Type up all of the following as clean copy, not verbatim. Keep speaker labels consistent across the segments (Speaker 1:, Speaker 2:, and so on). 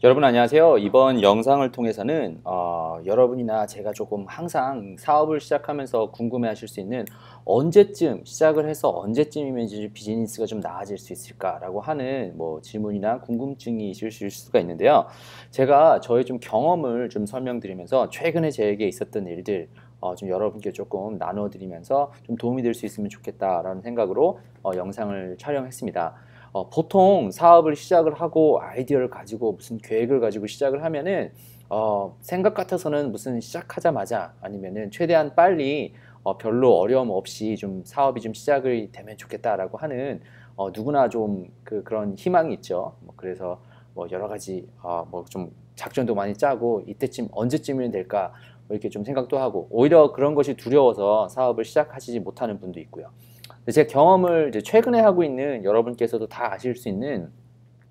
Speaker 1: 여러분 안녕하세요. 이번 영상을 통해서는 여러분이나 제가 조금 항상 사업을 시작하면서 궁금해 하실 수 있는 언제쯤 시작을 해서 언제쯤이면 이제 비즈니스가 좀 나아질 수 있을까라고 하는 질문이나 궁금증이 있으실 수가 있는데요. 제가 저의 좀 경험을 좀 설명드리면서 최근에 제게 있었던 일들 좀 여러분께 조금 나눠드리면서 좀 도움이 될 수 있으면 좋겠다라는 생각으로 영상을 촬영했습니다. 보통 사업을 시작을 하고 아이디어를 가지고 무슨 계획을 가지고 시작을 하면은 생각 같아서는 무슨 시작하자마자 아니면은 최대한 빨리 별로 어려움 없이 좀 사업이 좀 시작이 되면 좋겠다라고 하는 누구나 좀 그런 희망이 있죠. 그래서 여러 가지 좀 작전도 많이 짜고 이때쯤 언제쯤이면 될까 이렇게 좀 생각도 하고 오히려 그런 것이 두려워서 사업을 시작하시지 못하는 분도 있고요. 제 경험을 이제 최근에 하고 있는 여러분께서도 다 아실 수 있는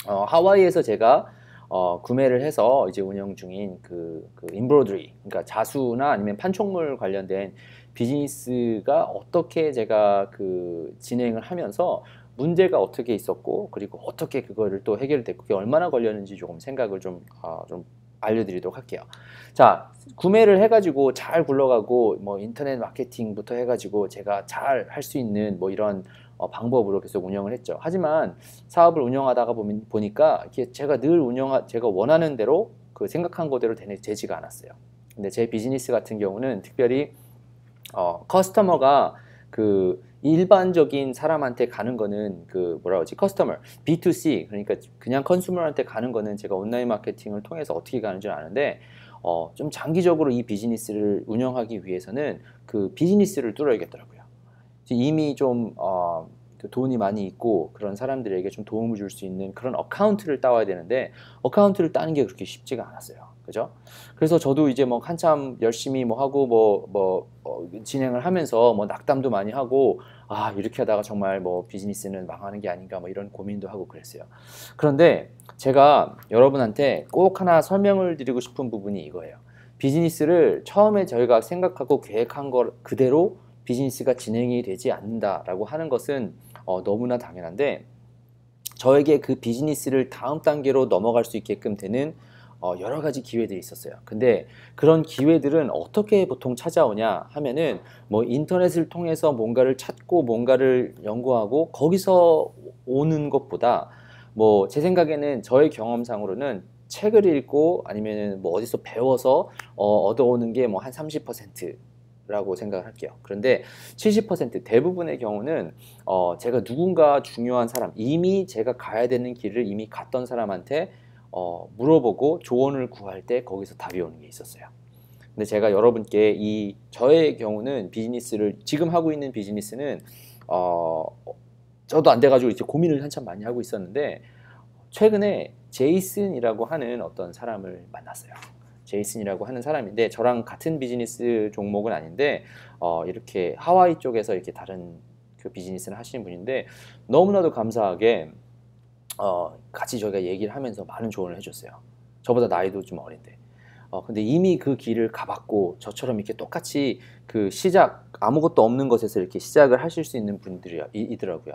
Speaker 1: 하와이에서 제가 구매를 해서 이제 운영 중인 그 임브로드리, 그러니까 자수나 아니면 판촉물 관련된 비즈니스가 어떻게 제가 그 진행을 하면서 문제가 어떻게 있었고 그리고 어떻게 그거를 또 해결됐고 그게 얼마나 걸렸는지 조금 생각을 좀 알려드리도록 할게요. 자, 구매를 해가지고 잘 굴러가고 인터넷 마케팅부터 해가지고 제가 잘 할 수 있는 이런 방법으로 계속 운영을 했죠. 하지만 사업을 운영하다가 보니까 제가 늘 제가 원하는 대로 그 생각한 거대로 되지가 않았어요. 근데 제 비즈니스 같은 경우는 특별히 커스터머가 그 일반적인 사람한테 가는 거는 그 뭐라 그러지? 커스터머 B2C, 그러니까 그냥 컨슈머한테 가는 거는 제가 온라인 마케팅을 통해서 어떻게 가는 줄 아는데 좀 장기적으로 이 비즈니스를 운영하기 위해서는 그 비즈니스를 뚫어야겠더라고요. 이미 좀 그 돈이 많이 있고 그런 사람들에게 좀 도움을 줄 수 있는 그런 어카운트를 따와야 되는데 어카운트를 따는 게 그렇게 쉽지가 않았어요. 그죠? 그래서 저도 이제 한참 열심히 하고 진행을 하면서 낙담도 많이 하고 이렇게 하다가 정말 비즈니스는 망하는 게 아닌가 이런 고민도 하고 그랬어요. 그런데 제가 여러분한테 꼭 하나 설명을 드리고 싶은 부분이 이거예요. 비즈니스를 처음에 저희가 생각하고 계획한 걸 그대로 비즈니스가 진행이 되지 않는다라고 하는 것은 너무나 당연한데 저에게 그 비즈니스를 다음 단계로 넘어갈 수 있게끔 되는 여러 가지 기회들이 있었어요. 근데 그런 기회들은 어떻게 보통 찾아오냐 하면은 인터넷을 통해서 뭔가를 찾고 뭔가를 연구하고 거기서 오는 것보다 제 생각에는 저의 경험상으로는 책을 읽고 아니면은 어디서 배워서 얻어오는 게 한 30% 라고 생각을 할게요. 그런데 70% 대부분의 경우는 제가 누군가 중요한 사람, 이미 제가 가야 되는 길을 이미 갔던 사람한테 물어보고 조언을 구할 때 거기서 답이 오는 게 있었어요. 근데 제가 여러분께 저의 경우는 비즈니스를 지금 하고 있는 비즈니스는 저도 안 돼가지고 이제 고민을 한참 많이 하고 있었는데 최근에 제이슨이라고 하는 어떤 사람을 만났어요. 제이슨이라고 하는 사람인데 저랑 같은 비즈니스 종목은 아닌데 이렇게 하와이 쪽에서 이렇게 다른 그 비즈니스를 하시는 분인데 너무나도 감사하게 같이 저희가 얘기를 하면서 많은 조언을 해줬어요. 저보다 나이도 좀 어린데 근데 이미 그 길을 가봤고 저처럼 이렇게 똑같이 그 시작 아무것도 없는 것에서 이렇게 시작을 하실 수 있는 분들이더라고요.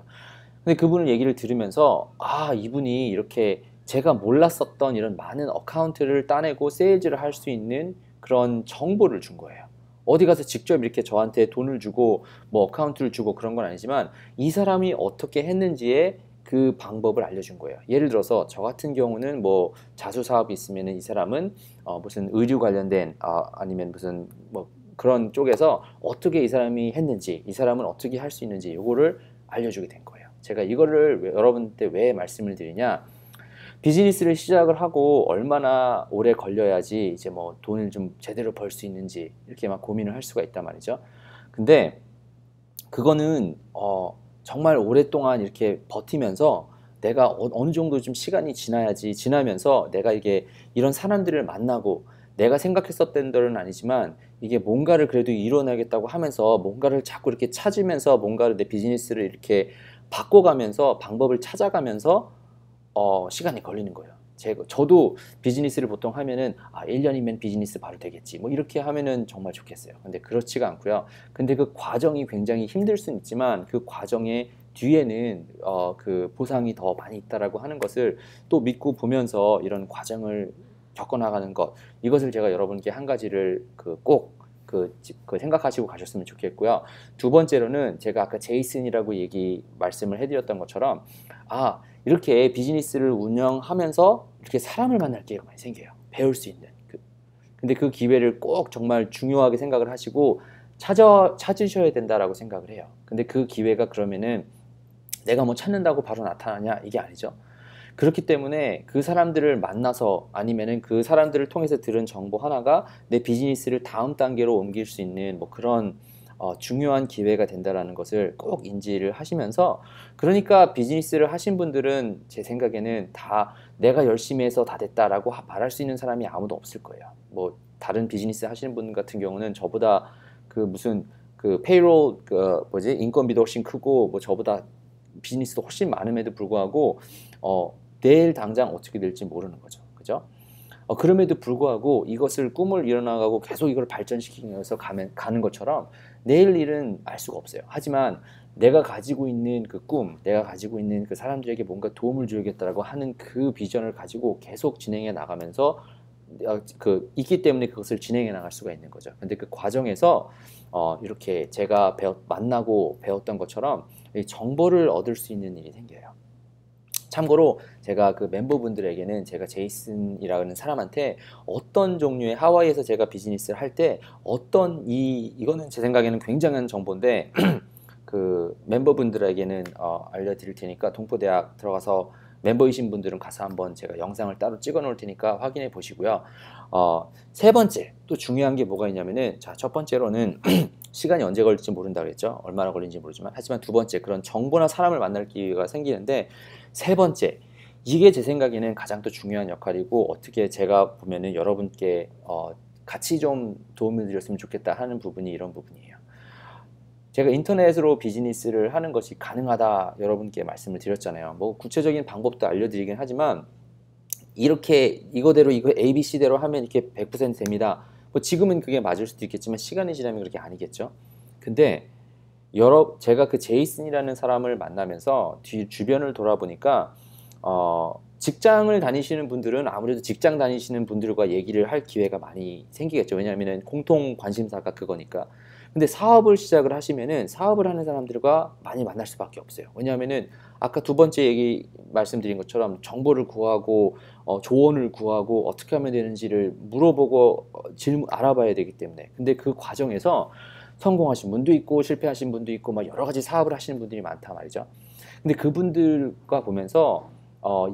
Speaker 1: 근데 그분을 얘기를 들으면서 이분이 이렇게 제가 몰랐었던 이런 많은 어카운트를 따내고 세일즈를 할 수 있는 그런 정보를 준 거예요. 어디 가서 직접 이렇게 저한테 돈을 주고 어카운트를 주고 그런 건 아니지만 이 사람이 어떻게 했는지의 그 방법을 알려준 거예요. 예를 들어서 저 같은 경우는 자수 사업이 있으면 이 사람은 무슨 의류 관련된 아니면 무슨 그런 쪽에서 어떻게 이 사람이 했는지 이 사람은 어떻게 할 수 있는지 이거를 알려주게 된 거예요. 제가 이거를 여러분한테 왜 말씀을 드리냐, 비즈니스를 시작을 하고 얼마나 오래 걸려야지 이제 돈을 좀 제대로 벌 수 있는지 이렇게 막 고민을 할 수가 있단 말이죠. 근데 그거는 정말 오랫동안 이렇게 버티면서 내가 어느 정도 좀 시간이 지나면서 내가 이게 이런 사람들을 만나고 내가 생각했었던 대로는 아니지만 이게 뭔가를 그래도 이뤄내겠다고 하면서 뭔가를 자꾸 이렇게 찾으면서 뭔가를 내 비즈니스를 이렇게 바꿔가면서 방법을 찾아가면서 시간이 걸리는 거예요. 저도 비즈니스를 보통 하면은 1년이면 비즈니스 바로 되겠지 이렇게 하면은 정말 좋겠어요. 근데 그렇지가 않고요. 근데 그 과정이 굉장히 힘들 수는 있지만 그 과정의 뒤에는 그 보상이 더 많이 있다라고 하는 것을 또 믿고 보면서 이런 과정을 겪어나가는 것, 이것을 제가 여러분께 한 가지를 꼭 생각하시고 가셨으면 좋겠고요. 두 번째로는 제가 아까 제이슨이라고 말씀을 해드렸던 것처럼 이렇게 비즈니스를 운영하면서 이렇게 사람을 만날 기회가 많이 생겨요. 배울 수 있는. 근데 그 기회를 꼭 정말 중요하게 생각을 하시고 찾으셔야 된다라고 생각을 해요. 근데 그 기회가 그러면은 내가 뭐 찾는다고 바로 나타나냐? 이게 아니죠. 그렇기 때문에 그 사람들을 만나서 아니면은 그 사람들을 통해서 들은 정보 하나가 내 비즈니스를 다음 단계로 옮길 수 있는 뭐 그런 중요한 기회가 된다라는 것을 꼭 인지를 하시면서, 그러니까 비즈니스를 하신 분들은 제 생각에는 다 내가 열심히 해서 다 됐다라고 말할 수 있는 사람이 아무도 없을 거예요. 뭐 다른 비즈니스 하시는 분 같은 경우는 저보다 페이롤 인건비도 훨씬 크고 뭐 저보다 비즈니스도 훨씬 많음에도 불구하고 내일 당장 어떻게 될지 모르는 거죠. 그죠? 그럼에도 불구하고 이것을 꿈을 이뤄나가고 계속 이걸 발전시키기 위해서 가는 것처럼 내일 일은 알 수가 없어요. 하지만 내가 가지고 있는 그 꿈, 내가 가지고 있는 그 사람들에게 뭔가 도움을 줘야겠다라고 하는 그 비전을 가지고 계속 진행해 나가면서 있기 때문에 그것을 진행해 나갈 수가 있는 거죠. 근데 그 과정에서 이렇게 제가 만나고 배웠던 것처럼 정보를 얻을 수 있는 일이 생겨요. 참고로 제가 그 멤버분들에게는 제가 제이슨이라는 사람한테 어떤 종류의 하와이에서 제가 비즈니스를 할 때 이거는 제 생각에는 굉장한 정보인데 그 멤버분들에게는 알려드릴 테니까 동포대학 들어가서 멤버이신 분들은 가서 한번 제가 영상을 따로 찍어 놓을 테니까 확인해 보시고요. 세 번째 또 중요한 게 뭐가 있냐면은, 자, 첫 번째로는 시간이 언제 걸릴지 모른다 그랬죠. 얼마나 걸리는지 모르지만. 하지만 두 번째, 그런 정보나 사람을 만날 기회가 생기는데, 세 번째, 이게 제 생각에는 가장 또 중요한 역할이고, 어떻게 제가 보면은 여러분께 같이 좀 도움을 드렸으면 좋겠다 하는 부분이 이런 부분이에요. 제가 인터넷으로 비즈니스를 하는 것이 가능하다 여러분께 말씀을 드렸잖아요. 뭐 구체적인 방법도 알려드리긴 하지만, 이거대로 이거 ABC대로 하면 이렇게 100% 됩니다. 뭐 지금은 그게 맞을 수도 있겠지만 시간이 지나면 그렇게 아니겠죠. 근데 제가 그 제이슨이라는 사람을 만나면서 주변을 돌아보니까 직장을 다니시는 분들은 아무래도 직장 다니시는 분들과 얘기를 할 기회가 많이 생기겠죠. 왜냐하면 공통 관심사가 그거니까. 근데 사업을 시작을 하시면은 사업을 하는 사람들과 많이 만날 수밖에 없어요. 왜냐하면은 아까 두 번째 말씀드린 것처럼 정보를 구하고 조언을 구하고 어떻게 하면 되는지를 물어보고 알아봐야 되기 때문에. 근데 그 과정에서 성공하신 분도 있고 실패하신 분도 있고 막 여러 가지 사업을 하시는 분들이 많단 말이죠. 근데 그분들과 보면서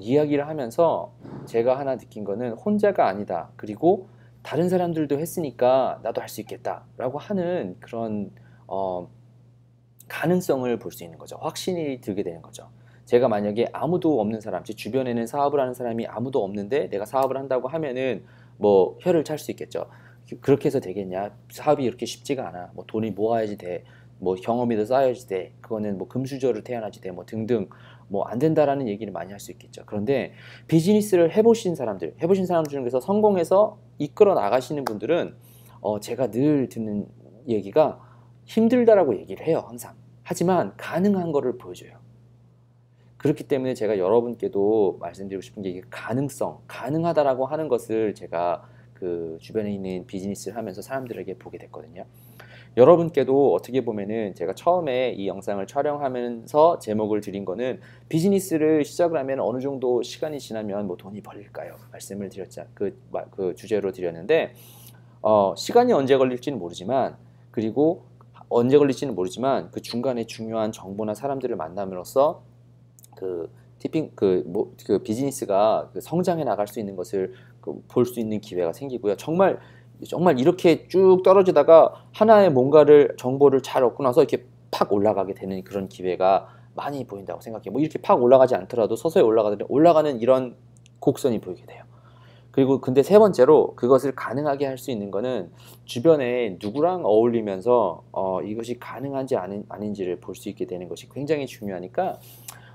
Speaker 1: 이야기를 하면서 제가 하나 느낀 거는 혼자가 아니다. 그리고 다른 사람들도 했으니까 나도 할 수 있겠다라고 하는 그런 가능성을 볼 수 있는 거죠. 확신이 들게 되는 거죠. 제가 만약에 아무도 없는 사람, 제 주변에는 사업을 하는 사람이 아무도 없는데 내가 사업을 한다고 하면은 뭐 혀를 찰 수 있겠죠. 그렇게 해서 되겠냐? 사업이 이렇게 쉽지가 않아. 뭐 돈이 모아야지 돼. 뭐 경험이 더 쌓여야지 돼. 그거는 뭐 금수저로 태어나지 돼. 뭐 등등 뭐 안 된다라는 얘기를 많이 할 수 있겠죠. 그런데 비즈니스를 해보신 사람들 중에서 성공해서 이끌어 나가시는 분들은 제가 늘 듣는 얘기가 힘들다라고 얘기를 해요. 항상. 하지만 가능한 거를 보여줘요. 그렇기 때문에 제가 여러분께도 말씀드리고 싶은 게 이게 가능하다라고 하는 것을 제가 그 주변에 있는 비즈니스를 하면서 사람들에게 보게 됐거든요. 여러분께도 어떻게 보면은 제가 처음에 이 영상을 촬영하면서 제목을 드린 거는 비즈니스를 시작을 하면 어느 정도 시간이 지나면 뭐 돈이 벌릴까요? 말씀을 드렸자 그 주제로 드렸는데 시간이 언제 걸릴지는 모르지만 그리고 언제 걸릴지는 모르지만 그 중간에 중요한 정보나 사람들을 만남으로써 그 비즈니스가 성장해 나갈 수 있는 것을 볼 수 있는 기회가 생기고요. 정말 이렇게 쭉 떨어지다가 하나의 정보를 잘 얻고 나서 이렇게 팍 올라가게 되는 그런 기회가 많이 보인다고 생각해요. 뭐 이렇게 팍 올라가지 않더라도 서서히 올라가는 이런 곡선이 보이게 돼요. 그리고 근데 세 번째로 그것을 가능하게 할 수 있는 거는 주변에 누구랑 어울리면서 이것이 가능한지 아닌지를 볼 수 있게 되는 것이 굉장히 중요하니까,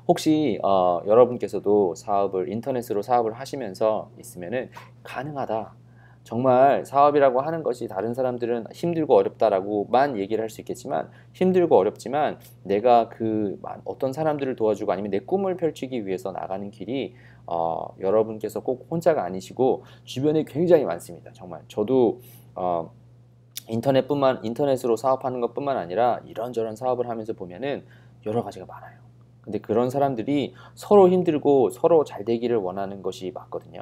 Speaker 1: 혹시 여러분께서도 인터넷으로 사업을 하시면서 있으면은 가능하다, 정말 사업이라고 하는 것이 다른 사람들은 힘들고 어렵다라고만 얘기를 할 수 있겠지만 힘들고 어렵지만 내가 그 어떤 사람들을 도와주고 아니면 내 꿈을 펼치기 위해서 나가는 길이 여러분께서 꼭 혼자가 아니시고 주변에 굉장히 많습니다. 정말 저도 인터넷으로 사업하는 것뿐만 아니라 이런저런 사업을 하면서 보면은 여러 가지가 많아요. 근데 그런 사람들이 서로 힘들고 서로 잘 되기를 원하는 것이 맞거든요.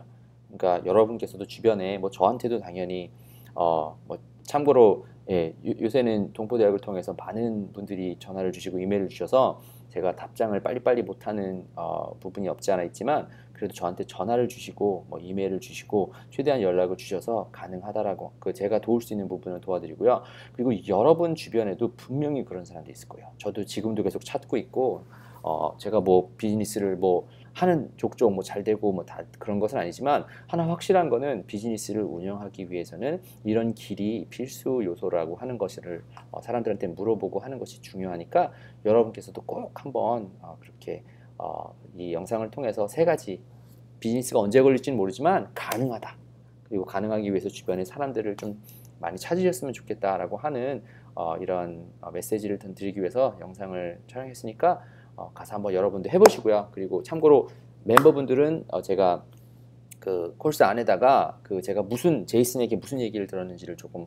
Speaker 1: 그러니까 여러분께서도 주변에 뭐 저한테도 당연히 뭐 참고로 예, 요새는 동포대학을 통해서 많은 분들이 전화를 주시고 이메일을 주셔서 제가 답장을 빨리빨리 못하는 부분이 없지 않아 있지만 그래도 저한테 전화를 주시고 뭐 이메일을 주시고 최대한 연락을 주셔서 가능하다라고 그 제가 도울 수 있는 부분을 도와드리고요. 그리고 여러분 주변에도 분명히 그런 사람들이 있을 거예요. 저도 지금도 계속 찾고 있고 제가 뭐 비즈니스를 뭐 하는 족족 뭐 잘 되고 뭐 다 그런 것은 아니지만 하나 확실한 거는 비즈니스를 운영하기 위해서는 이런 길이 필수 요소라고 하는 것을 사람들한테 물어보고 하는 것이 중요하니까 여러분께서도 꼭 한번 그렇게 이 영상을 통해서 세 가지 비즈니스가 언제 걸릴지는 모르지만 가능하다. 그리고 가능하기 위해서 주변에 사람들을 좀 많이 찾으셨으면 좋겠다라고 하는 이런 메시지를 드리기 위해서 영상을 촬영했으니까 가서 한번 여러분들 해보시고요. 그리고 참고로 멤버분들은 제가 그 코र्스 안에다가 그 제가 제이슨에게 무슨 얘기를 들었는지를 조금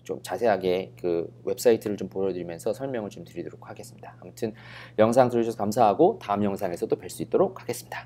Speaker 1: 좀 자세하게 그 웹사이트를 좀 보여드리면서 설명을 좀 드리도록 하겠습니다. 아무튼 영상 들어주셔서 감사하고 다음 영상에서 또 뵐 수 있도록 하겠습니다.